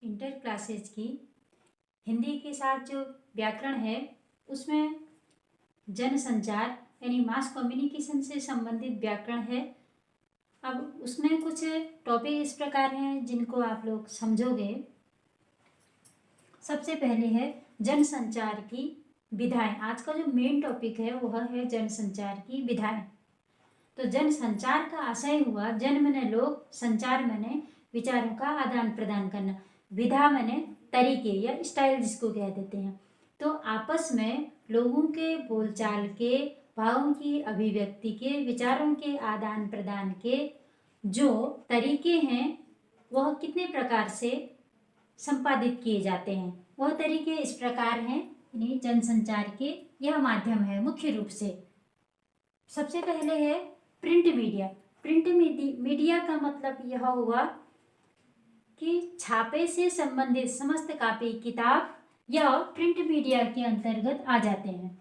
Inter classes की हिंदी के साथ जो व्याकरण है उसमें जनसंचार यानी मास कम्युनिकेशन से संबंधित व्याकरण है। अब उसमें कुछ टॉपिक इस प्रकार हैं जिनको आप लोग समझोगे। सबसे पहले है जनसंचार की विधाएं। आज का जो मेन टॉपिक है वह है जनसंचार की विधाएं। तो जनसंचार का आशय हुआ जन माने लोग, संचार माने विचारों का आदान प्रदान करना, विधा माने तरीके या स्टाइल जिसको कह देते हैं। तो आपस में लोगों के बोलचाल के, भावों की अभिव्यक्ति के, विचारों के आदान प्रदान के जो तरीके हैं वह कितने प्रकार से संपादित किए जाते हैं। वह तरीके इस प्रकार हैं, यानी जनसंचार के यह माध्यम है मुख्य रूप से। सबसे पहले है प्रिंट मीडिया। प्रिंट मीडिया का मतलब यह हुआ कि छापे से संबंधित समस्त कॉपी किताब यह प्रिंट मीडिया के अंतर्गत आ जाते हैं।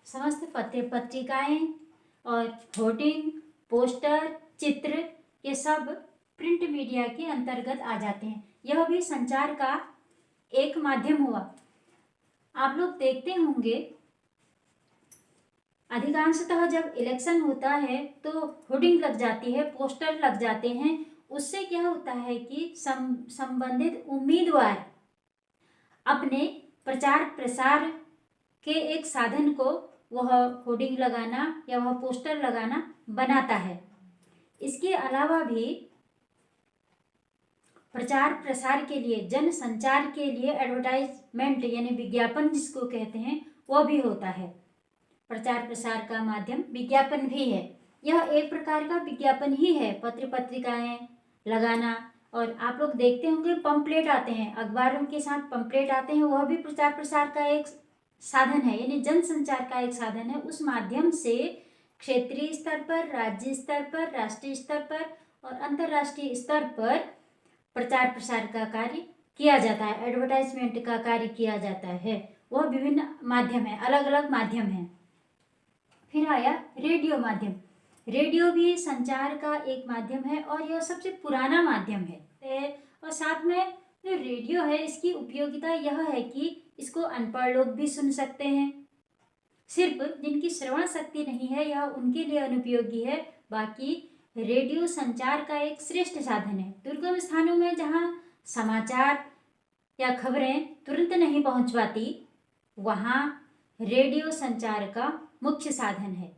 समस्त पत्रिकाएं और होर्डिंग, पोस्टर, चित्र ये सब प्रिंट मीडिया के अंतर्गत आ जाते हैं। यह भी संचार का एक माध्यम हुआ। आप लोग देखते होंगे अधिकांशतः जब इलेक्शन होता है तो होर्डिंग लग जाती है, पोस्टर लग जाते हैं। उससे क्या होता है कि संबंधित उम्मीदवार अपने प्रचार प्रसार के एक साधन को वह होर्डिंग लगाना या वह पोस्टर लगाना बनाता है। इसके अलावा भी प्रचार प्रसार के लिए, जन संचार के लिए एडवर्टाइजमेंट यानी विज्ञापन जिसको कहते हैं वह भी होता है। प्रचार प्रसार का माध्यम विज्ञापन भी है। यह एक प्रकार का विज्ञापन ही है, पत्र पत्रिकाएं लगाना। और आप लोग देखते होंगे पंपलेट आते हैं, अखबारों के साथ पंपलेट आते हैं, वह भी प्रचार प्रसार का एक साधन है, यानी जनसंचार का एक साधन है। उस माध्यम से क्षेत्रीय स्तर पर, राज्य स्तर पर, राष्ट्रीय स्तर पर और अंतर्राष्ट्रीय स्तर पर प्रचार प्रसार का कार्य किया जाता है, एडवर्टाइजमेंट का कार्य किया जाता है। वह विभिन्न माध्यम है, अलग अलग माध्यम है। फिर आया रेडियो माध्यम। रेडियो भी संचार का एक माध्यम है और यह सबसे पुराना माध्यम है। और साथ में जो रेडियो है इसकी उपयोगिता यह है कि इसको अनपढ़ लोग भी सुन सकते हैं। सिर्फ जिनकी श्रवण शक्ति नहीं है यह उनके लिए अनुपयोगी है। बाकी रेडियो संचार का एक श्रेष्ठ साधन है। दुर्गम स्थानों में जहाँ समाचार या खबरें तुरंत नहीं पहुँच पाती वहाँ रेडियो संचार का मुख्य साधन है।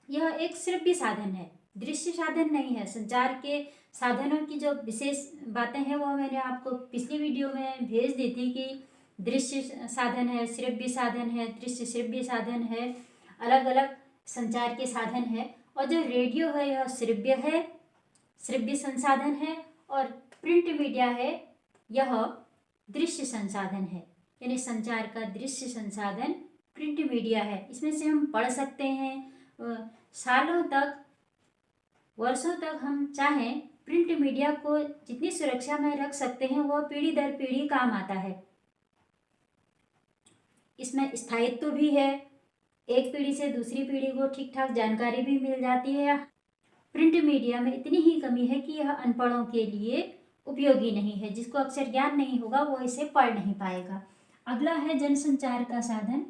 यह एक श्रव्य साधन है, दृश्य साधन नहीं है। संचार के साधनों की जो विशेष बातें हैं वो मैंने आपको पिछली वीडियो में भेज दी थी कि दृश्य साधन है, श्रव्य साधन है, दृश्य श्रव्य साधन है, अलग अलग संचार के साधन है। और जो रेडियो है यह श्रव्य है, श्रव्य संसाधन है, और प्रिंट मीडिया है यह दृश्य संसाधन है, यानी संचार का दृश्य संसाधन प्रिंट मीडिया है। इसमें से हम पढ़ सकते हैं, सालों तक, वर्षों तक हम चाहें प्रिंट मीडिया को जितनी सुरक्षा में रख सकते हैं वह पीढ़ी दर पीढ़ी काम आता है। इसमें स्थायित्व भी है, एक पीढ़ी से दूसरी पीढ़ी को ठीक ठाक जानकारी भी मिल जाती है। प्रिंट मीडिया में इतनी ही कमी है कि यह अनपढ़ों के लिए उपयोगी नहीं है। जिसको अक्षर ज्ञान नहीं होगा वो इसे पढ़ नहीं पाएगा। अगला है जनसंचार का साधन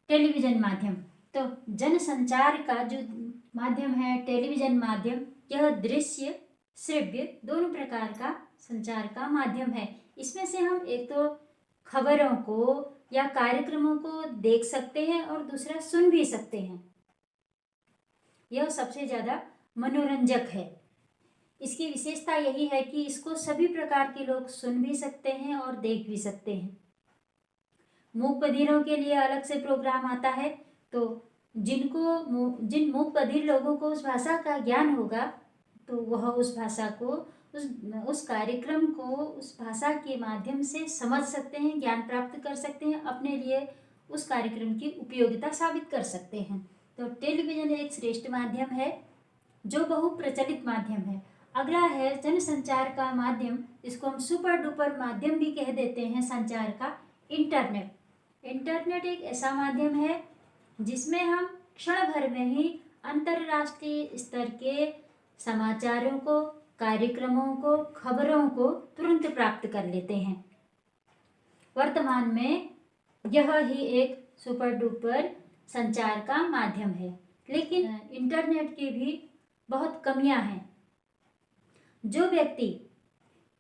टेलीविजन माध्यम। तो जनसंचार का जो माध्यम है टेलीविजन माध्यम, यह दृश्य श्रव्य दोनों प्रकार का संचार का माध्यम है। इसमें से हम एक तो खबरों को या कार्यक्रमों को देख सकते हैं और दूसरा सुन भी सकते हैं। यह सबसे ज़्यादा मनोरंजक है। इसकी विशेषता यही है कि इसको सभी प्रकार के लोग सुन भी सकते हैं और देख भी सकते हैं। मूक बधिरों के लिए अलग से प्रोग्राम आता है, तो जिन मूक बधिर लोगों को उस भाषा का ज्ञान होगा तो वह उस भाषा को, उस कार्यक्रम को उस भाषा के माध्यम से समझ सकते हैं, ज्ञान प्राप्त कर सकते हैं, अपने लिए उस कार्यक्रम की उपयोगिता साबित कर सकते हैं। तो टेलीविज़न एक श्रेष्ठ माध्यम है जो बहुप्रचलित माध्यम है। अगला है जनसंचार का माध्यम, इसको हम सुपर डुपर माध्यम भी कह देते हैं संचार का, इंटरनेट। इंटरनेट एक ऐसा माध्यम है जिसमें हम क्षण भर में ही अंतर्राष्ट्रीय स्तर के समाचारों को, कार्यक्रमों को, खबरों को तुरंत प्राप्त कर लेते हैं। वर्तमान में यह ही एक सुपर डुपर संचार का माध्यम है। लेकिन इंटरनेट की भी बहुत कमियां हैं। जो व्यक्ति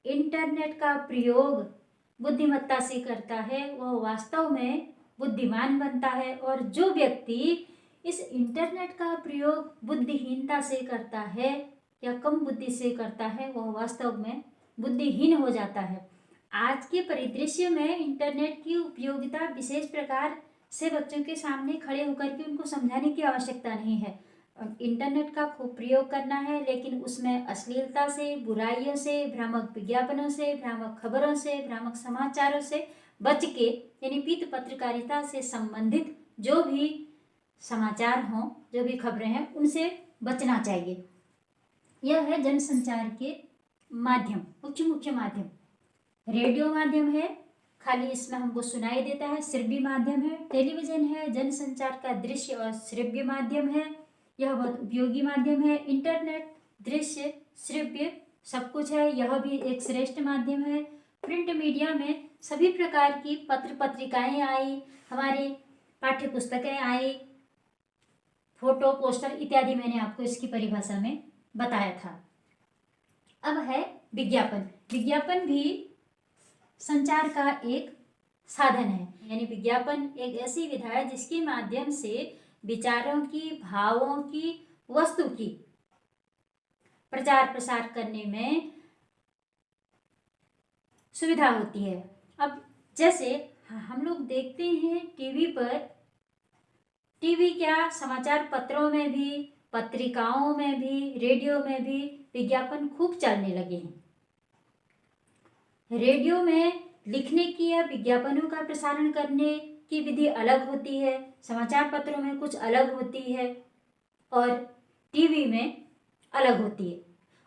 इंटरनेट का प्रयोग बुद्धिमत्ता से करता है वह वास्तव में बुद्धिमान बनता है, और जो व्यक्ति इस इंटरनेट का प्रयोग बुद्धिहीनता से करता है या कम बुद्धि से करता है वह वास्तव में बुद्धिहीन हो जाता है। आज के परिदृश्य में इंटरनेट की उपयोगिता विशेष प्रकार से बच्चों के सामने खड़े होकर के उनको समझाने की आवश्यकता नहीं है। इंटरनेट का खूब प्रयोग करना है, लेकिन उसमें अश्लीलता से, बुराइयों से, भ्रामक विज्ञापनों से, भ्रामक खबरों से, भ्रामक समाचारों से बच के, यानी पीत पत्रकारिता से संबंधित जो भी समाचार हों, जो भी खबरें हैं, उनसे बचना चाहिए। यह है जनसंचार के माध्यम, मुख्य मुख्य माध्यम। रेडियो माध्यम है, खाली इसमें हमको सुनाई देता है, श्रव्य माध्यम है। टेलीविजन है, जनसंचार का दृश्य और श्रव्य माध्यम है, यह बहुत उपयोगी माध्यम है। इंटरनेट दृश्य, श्रव्य सब कुछ है, यह भी एक श्रेष्ठ माध्यम है। प्रिंट मीडिया में सभी प्रकार की पत्र पत्रिकाएं आई, हमारी पाठ्य पुस्तकें आई, फोटो, पोस्टर इत्यादि, मैंने आपको इसकी परिभाषा में बताया था। अब है विज्ञापन। विज्ञापन भी संचार का एक साधन है, यानी विज्ञापन एक ऐसी विधा है जिसके माध्यम से विचारों की, भावों की, वस्तु की प्रचार प्रसार करने में सुविधा होती है। अब जैसे हम लोग देखते हैं टीवी पर, टीवी क्या, समाचार पत्रों में भी, पत्रिकाओं में भी, रेडियो में भी विज्ञापन खूब चलने लगे हैं। रेडियो में लिखने की या विज्ञापनों का प्रसारण करने की विधि अलग होती है, समाचार पत्रों में कुछ अलग होती है और टीवी में अलग होती है।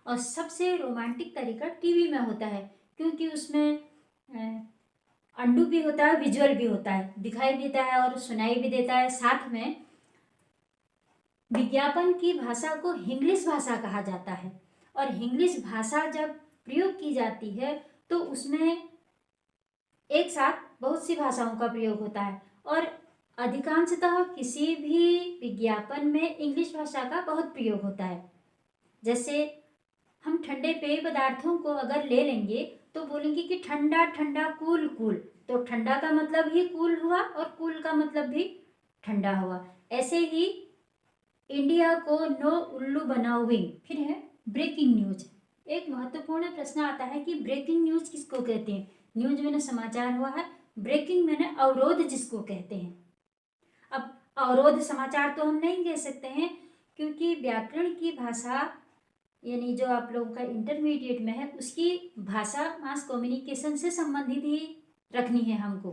और सबसे रोमांटिक तरीका टीवी में होता है, क्योंकि उसमें अंडू भी होता है, विजुअल भी होता है, दिखाई भी देता है और सुनाई भी देता है। साथ में विज्ञापन की भाषा को हिंग्लिश भाषा कहा जाता है, और हिंग्लिश भाषा जब प्रयोग की जाती है तो उसमें एक साथ बहुत सी भाषाओं का प्रयोग होता है, और अधिकांशतः किसी भी विज्ञापन में इंग्लिश भाषा का बहुत प्रयोग होता है। जैसे हम ठंडे पेय पदार्थों को अगर ले लेंगे तो बोलेंगे कि ठंडा ठंडा, कूल कूल, तो ठंडा का मतलब ही कूल हुआ और कूल का मतलब भी ठंडा हुआ। ऐसे ही इंडिया को नो उल्लू बनाओ विंग। फिर है ब्रेकिंग न्यूज। एक महत्वपूर्ण प्रश्न आता है कि ब्रेकिंग न्यूज किसको कहते हैं। न्यूज मैंने समाचार हुआ है, ब्रेकिंग मैंने अवरोध जिसको कहते हैं। अब अवरोध समाचार तो हम नहीं कह सकते हैं, क्योंकि व्याकरण की भाषा, यानी जो आप लोगों का इंटरमीडिएट में है, उसकी भाषा मास कम्युनिकेशन से संबंधित ही रखनी है हमको।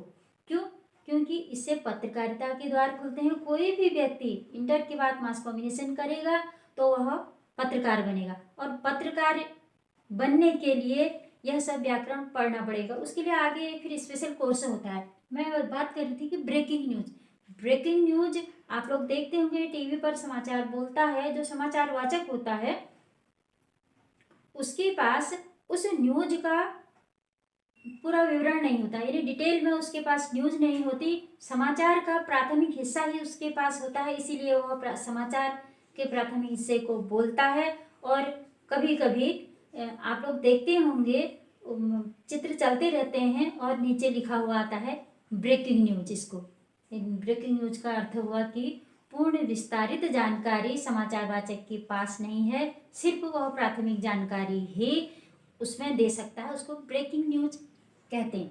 क्यों? क्योंकि इससे पत्रकारिता के द्वार खुलते हैं। कोई भी व्यक्ति इंटर के बाद मास कम्युनिकेशन करेगा तो वह पत्रकार बनेगा, और पत्रकार बनने के लिए यह सब व्याकरण पढ़ना पड़ेगा। उसके लिए आगे फिर स्पेशल कोर्स होता है। मैं बात कर रही थी कि ब्रेकिंग न्यूज। ब्रेकिंग न्यूज आप लोग देखते होंगे टीवी पर समाचार बोलता है, जो समाचार वाचक होता है उसके पास उस न्यूज का पूरा विवरण नहीं होता, यानी डिटेल में उसके पास न्यूज नहीं होती। समाचार का प्राथमिक हिस्सा ही उसके पास होता है, इसीलिए वह समाचार के प्राथमिक हिस्से को बोलता है। और कभी कभी आप लोग देखते होंगे चित्र चलते रहते हैं और नीचे लिखा हुआ आता है ब्रेकिंग न्यूज। इसको ब्रेकिंग न्यूज का अर्थ हुआ कि पूर्ण विस्तारित जानकारी समाचार वाचक के पास नहीं है, सिर्फ वह प्राथमिक जानकारी ही उसमें दे सकता है, उसको ब्रेकिंग न्यूज कहते हैं।